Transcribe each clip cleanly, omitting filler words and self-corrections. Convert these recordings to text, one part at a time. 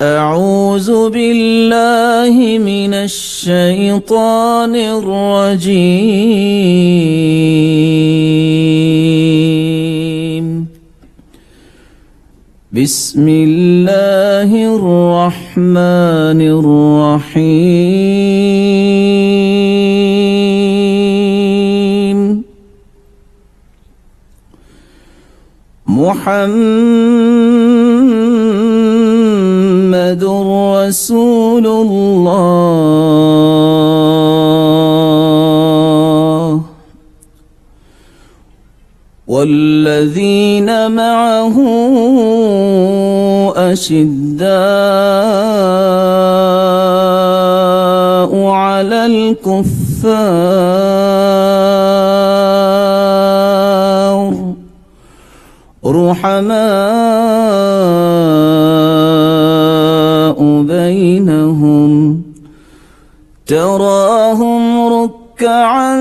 أعوذ بالله من الشيطان الرجيم. بسم الله الرحمن الرحيم. محمد رسول الله والذين معه أشداء على الكفار رحماء بينهم تراهم ركعا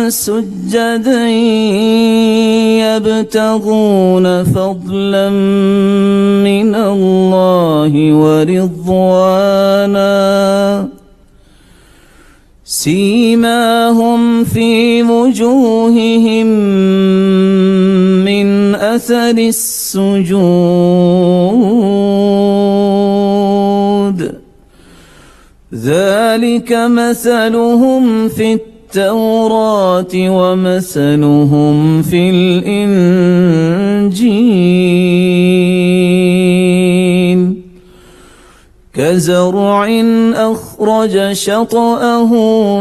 سجدا يبتغون فضلا من الله ورضوانا سيماهم في وجوههم من أثر السجود ذلك مثلهم في التوراة ومثلهم في الإنجيل كزرع أخرج شطأه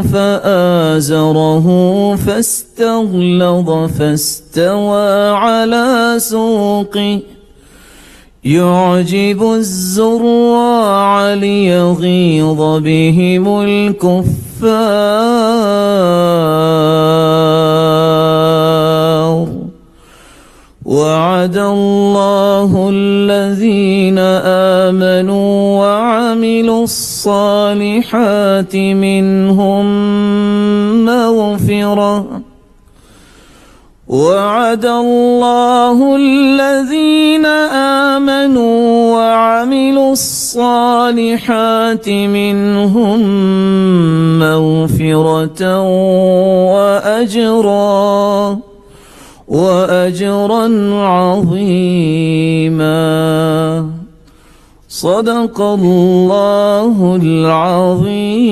فآزره فاستغلظ فاستوى على سوقه يعجب الزراع ليغيظ بهم الكفار وعد الله الذين آمنوا وعملوا الصالحات منهم مغفرة وعد الله الذين آمنوا وعملوا الصالحات منهم مغفرة وأجرا عظيما. صدق الله العظيم.